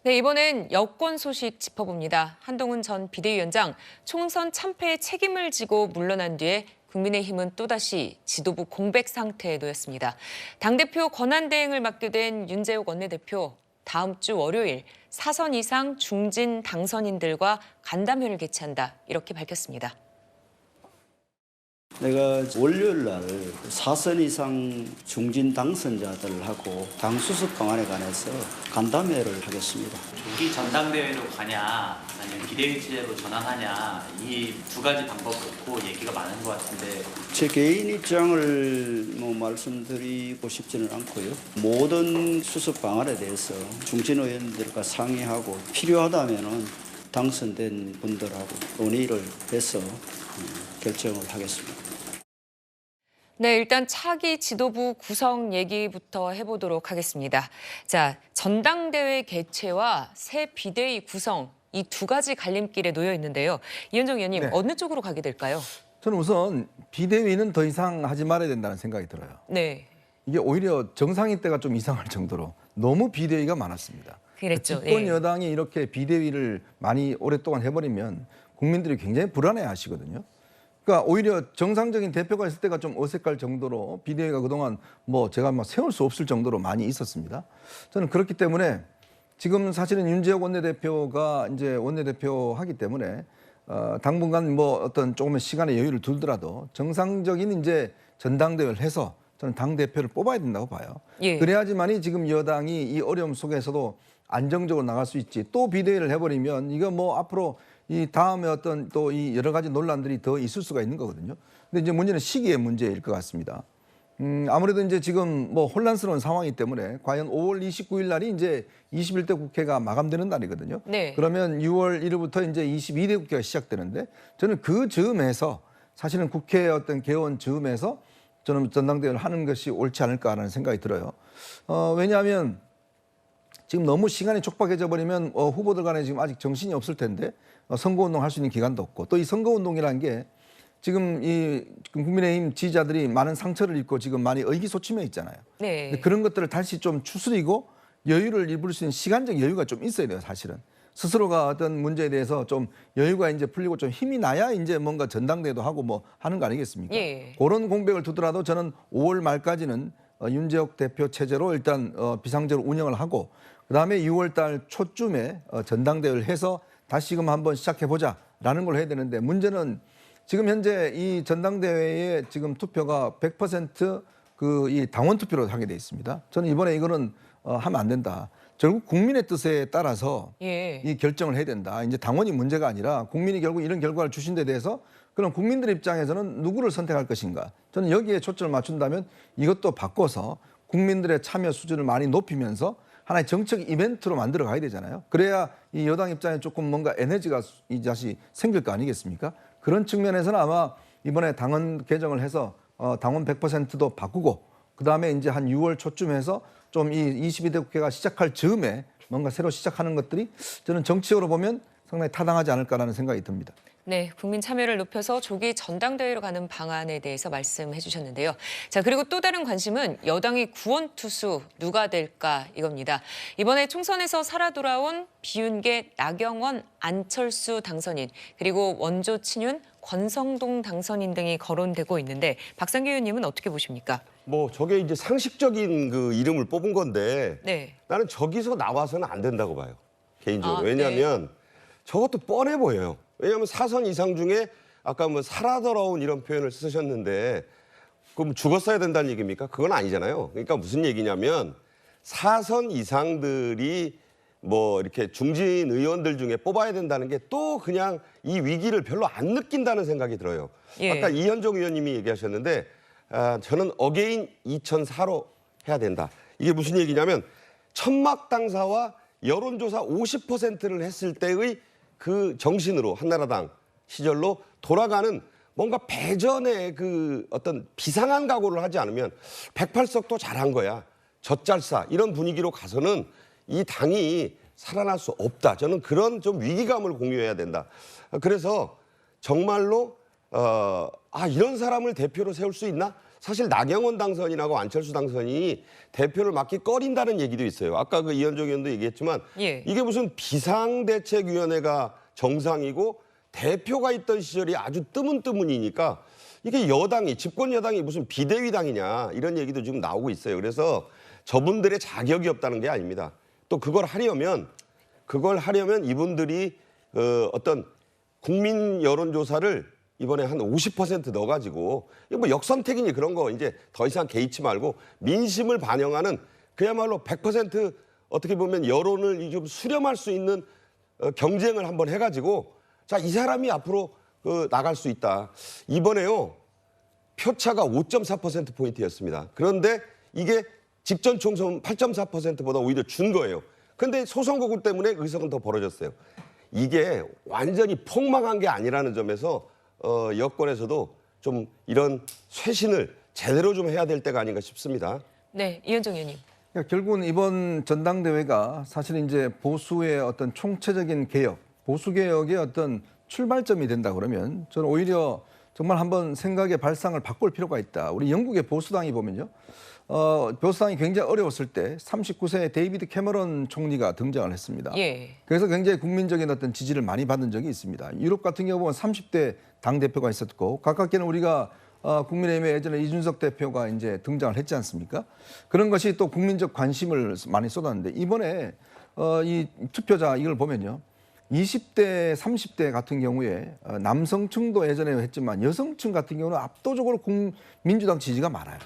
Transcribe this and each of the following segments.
네, 이번엔 여권 소식 짚어봅니다. 한동훈 전 비대위원장 총선 참패의 책임을 지고 물러난 뒤에 국민의힘은 또다시 지도부 공백 상태에 놓였습니다. 당대표 권한대행을 맡게 된 윤재욱 원내대표, 다음 주 월요일 사선 이상 중진 당선인들과 간담회를 개최한다, 이렇게 밝혔습니다. 내가 월요일 날 사선 이상 중진 당선자들하고 당 수습 방안에 관해서 간담회를 하겠습니다. 조기 전당대회로 가냐 아니면 비대위 체제로 전환하냐, 이 두 가지 방법 놓고 얘기가 많은 것 같은데. 제 개인 입장을 말씀드리고 싶지는 않고요. 모든 수습 방안에 대해서 중진 의원들과 상의하고 필요하다면은 당선된 분들하고 논의를 해서 결정을 하겠습니다. 네, 일단 차기 지도부 구성 얘기부터 해보도록 하겠습니다. 자, 전당대회 개최와 새 비대위 구성, 이 두 가지 갈림길에 놓여 있는데요. 이현정 의원님, 네. 어느 쪽으로 가게 될까요? 저는 우선 비대위는 더 이상 하지 말아야 된다는 생각이 들어요. 네, 이게 오히려 정상인 때가 좀 이상할 정도로 너무 비대위가 많았습니다. 그랬죠. 집권 예. 여당이 이렇게 비대위를 많이 오랫동안 해버리면 국민들이 굉장히 불안해하시거든요. 그러니까 오히려 정상적인 대표가 있을 때가 좀 어색할 정도로 비대위가 그동안 제가 세울 수 없을 정도로 많이 있었습니다. 저는 그렇기 때문에 지금 사실은 윤재욱 원내대표가 이제 원내대표 하기 때문에 당분간 어떤 조금의 시간의 여유를 두더라도 정상적인 이제 전당대회를 해서 저는 당 대표를 뽑아야 된다고 봐요. 예. 그래야지만이 지금 여당이 이 어려움 속에서도 안정적으로 나갈 수 있지. 또 비대위를 해버리면 이거 앞으로 이 다음에 어떤 또 이 여러 가지 논란들이 더 있을 수가 있는 거거든요. 근데 이제 문제는 시기의 문제일 것 같습니다. 아무래도 이제 지금 혼란스러운 상황이기 때문에 과연 5월 29일 날이 이제 21대 국회가 마감되는 날이거든요. 네. 그러면 6월 1일부터 이제 22대 국회가 시작되는데 저는 그 즈음에서 사실은 국회 어떤 개원 즈음에서 저는 전당대회를 하는 것이 옳지 않을까라는 생각이 들어요. 왜냐하면 지금 너무 시간이 촉박해져 버리면 후보들 간에 지금 아직 정신이 없을 텐데 선거운동 할 수 있는 기간도 없고, 또 이 선거운동이라는 게 지금 이 국민의힘 지지자들이 많은 상처를 입고 지금 많이 의기소침해 있잖아요. 네. 그런 것들을 다시 좀 추스리고 여유를 입을 수 있는 시간적 여유가 좀 있어야 돼요, 사실은. 스스로가 어떤 문제에 대해서 좀 여유가 이제 풀리고 좀 힘이 나야 이제 뭔가 전당대회도 하고 하는 거 아니겠습니까? 예. 그런 공백을 두더라도 저는 5월 말까지는 윤재욱 대표 체제로 일단 비상적으로 운영을 하고, 그다음에 6월 달 초쯤에 전당대회를 해서 다시금 한번 시작해보자라는 걸 해야 되는데, 문제는 지금 현재 이 전당대회에 지금 투표가 100% 이 당원 투표로 하게 돼 있습니다. 저는 이번에 이거는 하면 안 된다. 결국 국민의 뜻에 따라서 예. 이 결정을 해야 된다. 이제 당원이 문제가 아니라 국민이 결국 이런 결과를 주신 데 대해서 그럼 국민들 입장에서는 누구를 선택할 것인가. 저는 여기에 초점을 맞춘다면 이것도 바꿔서 국민들의 참여 수준을 많이 높이면서 하나의 정책 이벤트로 만들어 가야 되잖아요. 그래야 이 여당 입장에 조금 뭔가 에너지가 다시 생길 거 아니겠습니까? 그런 측면에서는 아마 이번에 당원 개정을 해서 당원 100%도 바꾸고, 그다음에 이제 한 6월 초쯤 해서 좀 이 22대 국회가 시작할 즈음에 뭔가 새로 시작하는 것들이 저는 정치적으로 보면 상당히 타당하지 않을까라는 생각이 듭니다. 네, 국민 참여를 높여서 조기 전당대회로 가는 방안에 대해서 말씀해 주셨는데요. 자, 그리고 또 다른 관심은 여당의 구원투수 누가 될까 이겁니다. 이번에 총선에서 살아 돌아온 비윤계 나경원, 안철수 당선인, 그리고 원조 친윤, 권성동 당선인 등이 거론되고 있는데, 박상규 의원님은 어떻게 보십니까? 저게 이제 상식적인 그 이름을 뽑은 건데, 네. 나는 저기서 나와서는 안 된다고 봐요, 개인적으로. 아, 왜냐하면 저것도 뻔해 보여요. 왜냐하면 사선 이상 중에 아까 살아 돌아온 이런 표현을 쓰셨는데, 그럼 죽었어야 된다는 얘기입니까? 그건 아니잖아요. 그러니까 무슨 얘기냐면 사선 이상들이 이렇게 중진 의원들 중에 뽑아야 된다는 게 또 그냥 이 위기를 별로 안 느낀다는 생각이 들어요. 예. 아까 이현정 의원님이 얘기하셨는데, 저는 어게인 2004로 해야 된다. 이게 무슨 얘기냐면 천막 당사와 여론조사 50%를 했을 때의 그 정신으로 한나라당 시절로 돌아가는, 뭔가 배전의 그 어떤 비상한 각오를 하지 않으면 108석도 잘한 거야, 젖잘싸, 이런 분위기로 가서는 이 당이 살아날 수 없다. 저는 그런 좀 위기감을 공유해야 된다. 그래서 정말로 이런 사람을 대표로 세울 수 있나? 사실 나경원 당선인하고 안철수 당선인이 대표를 맡기 꺼린다는 얘기도 있어요. 아까 그 이현정 의원도 얘기했지만 예. 이게 무슨 비상대책위원회가 정상이고 대표가 있던 시절이 아주 뜨문뜨문이니까 이게 여당이 집권 여당이 무슨 비대위당이냐 이런 얘기도 지금 나오고 있어요. 그래서 저분들의 자격이 없다는 게 아닙니다. 또 그걸 하려면 이분들이 어떤 국민 여론조사를 이번에 한 50% 넣어가지고 이거 뭐 역선택이니 그런 거 이제 더 이상 개의치 말고 민심을 반영하는 그야말로 100% 어떻게 보면 여론을 좀 수렴할 수 있는 경쟁을 한번 해가지고 자, 이 사람이 앞으로 나갈 수 있다. 이번에요 표차가 5.4%포인트였습니다. 그런데 이게 직전 총선 8.4%보다 오히려 준 거예요. 그런데 소선거구 때문에 의석은 더 벌어졌어요. 이게 완전히 폭망한 게 아니라는 점에서 여권에서도 좀 이런 쇄신을 제대로 좀 해야 될 때가 아닌가 싶습니다. 네, 이현정 의원님. 그러니까 결국은 이번 전당대회가 사실 이제 보수의 어떤 총체적인 개혁, 보수 개혁의 어떤 출발점이 된다 그러면 저는 오히려 정말 한번 생각의 발상을 바꿀 필요가 있다. 우리 영국의 보수당이 보면요. 보수당이 굉장히 어려웠을 때 39세의 데이비드 캐머런 총리가 등장을 했습니다. 예. 그래서 굉장히 국민적인 어떤 지지를 많이 받은 적이 있습니다. 유럽 같은 경우 보면 30대 당대표가 있었고 가깝게는 우리가 국민의힘의 예전에 이준석 대표가 이제 등장을 했지 않습니까? 그런 것이 또 국민적 관심을 많이 쏟았는데 이번에 이 투표자 이걸 보면요. 20대, 30대 같은 경우에 남성층도 예전에 했지만 여성층 같은 경우는 압도적으로 민주당 지지가 많아요.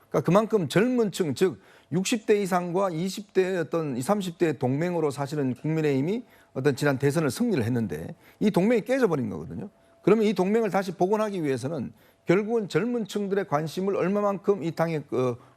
그러니까 그만큼 젊은 층, 즉 60대 이상과 20대 어떤 20, 30대 동맹으로 사실은 국민의힘이 어떤 지난 대선을 승리를 했는데 이 동맹이 깨져버린 거거든요. 그러면 이 동맹을 다시 복원하기 위해서는 결국은 젊은 층들의 관심을 얼마만큼 이 당에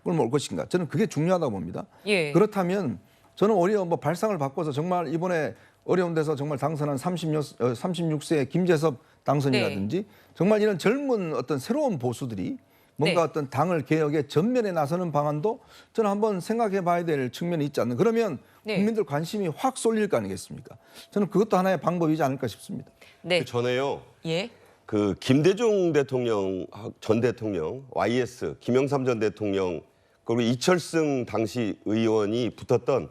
끌어올 것인가. 저는 그게 중요하다고 봅니다. 예. 그렇다면 저는 오히려 뭐 발상을 바꿔서 정말 이번에 어려운 데서 정말 당선한 36세의 김재섭 당선이라든지 정말 이런 젊은 어떤 새로운 보수들이 뭔가 어떤 당을 개혁에 전면에 나서는 방안도 저는 한번 생각해 봐야 될 측면이 있지 않나. 그러면 국민들 관심이 확 쏠릴 거 아니겠습니까? 저는 그것도 하나의 방법이지 않을까 싶습니다. 네. 그 전에요. 예. 그 김대중 대통령 전 대통령, YS 김영삼 전 대통령 그리고 이철승 당시 의원이 붙었던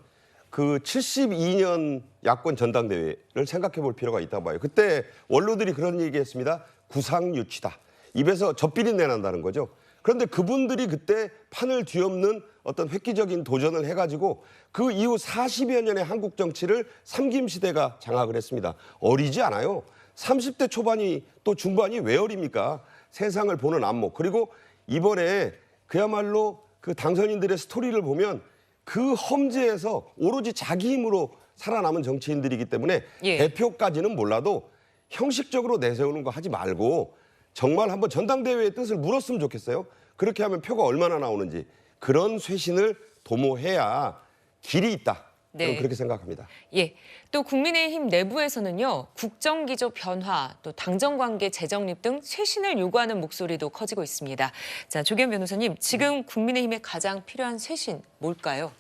그 72년 야권 전당대회를 생각해 볼 필요가 있다고 봐요. 그때 원로들이 그런 얘기했습니다. 구상유치다. 입에서 젖비린내 난다는 거죠. 그런데 그분들이 그때 판을 뒤엎는 어떤 획기적인 도전을 해가지고 그 이후 40여 년의 한국 정치를 삼김시대가 장악을 했습니다. 어리지 않아요. 30대 초반이 또 중반이 왜 어립니까? 세상을 보는 안목. 그리고 이번에 그야말로 그 당선인들의 스토리를 보면 그 험지에서 오로지 자기 힘으로 살아남은 정치인들이기 때문에 대표까지는 몰라도 형식적으로 내세우는 거 하지 말고 정말 한번 전당대회의 뜻을 물었으면 좋겠어요. 그렇게 하면 표가 얼마나 나오는지 그런 쇄신을 도모해야 길이 있다. 저는 그렇게 생각합니다. 예. 또 국민의힘 내부에서는요. 국정기조 변화, 또 당정관계 재정립 등 쇄신을 요구하는 목소리도 커지고 있습니다. 자, 조기현 변호사님, 지금 국민의힘에 가장 필요한 쇄신 뭘까요?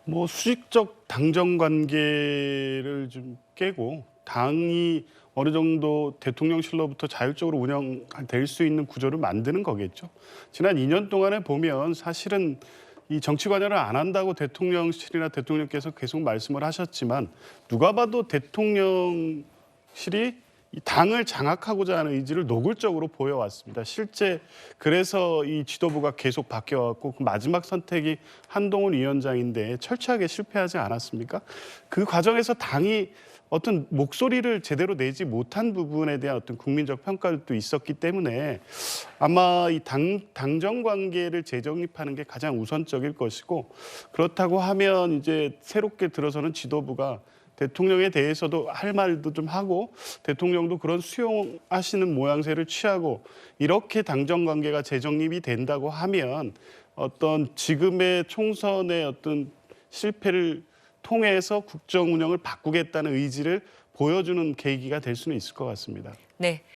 뭐 수직적 당정 관계를 좀 깨고 당이 어느 정도 대통령실로부터 자율적으로 운영될 수 있는 구조를 만드는 거겠죠. 지난 2년 동안에 보면 사실은 이 정치 관여를 안 한다고 대통령실이나 대통령께서 계속 말씀을 하셨지만 누가 봐도 대통령실이 이 당을 장악하고자 하는 의지를 노골적으로 보여왔습니다. 실제 그래서 이 지도부가 계속 바뀌어왔고 그 마지막 선택이 한동훈 위원장인데 철저하게 실패하지 않았습니까? 그 과정에서 당이 어떤 목소리를 제대로 내지 못한 부분에 대한 어떤 국민적 평가도 있었기 때문에 아마 이 당정 관계를 재정립하는 게 가장 우선적일 것이고 그렇다고 하면 이제 새롭게 들어서는 지도부가 대통령에 대해서도 할 말도 좀 하고 대통령도 그런 수용하시는 모양새를 취하고 이렇게 당정 관계가 재정립이 된다고 하면 어떤 지금의 총선의 어떤 실패를 통해서 국정 운영을 바꾸겠다는 의지를 보여주는 계기가 될 수는 있을 것 같습니다. 네.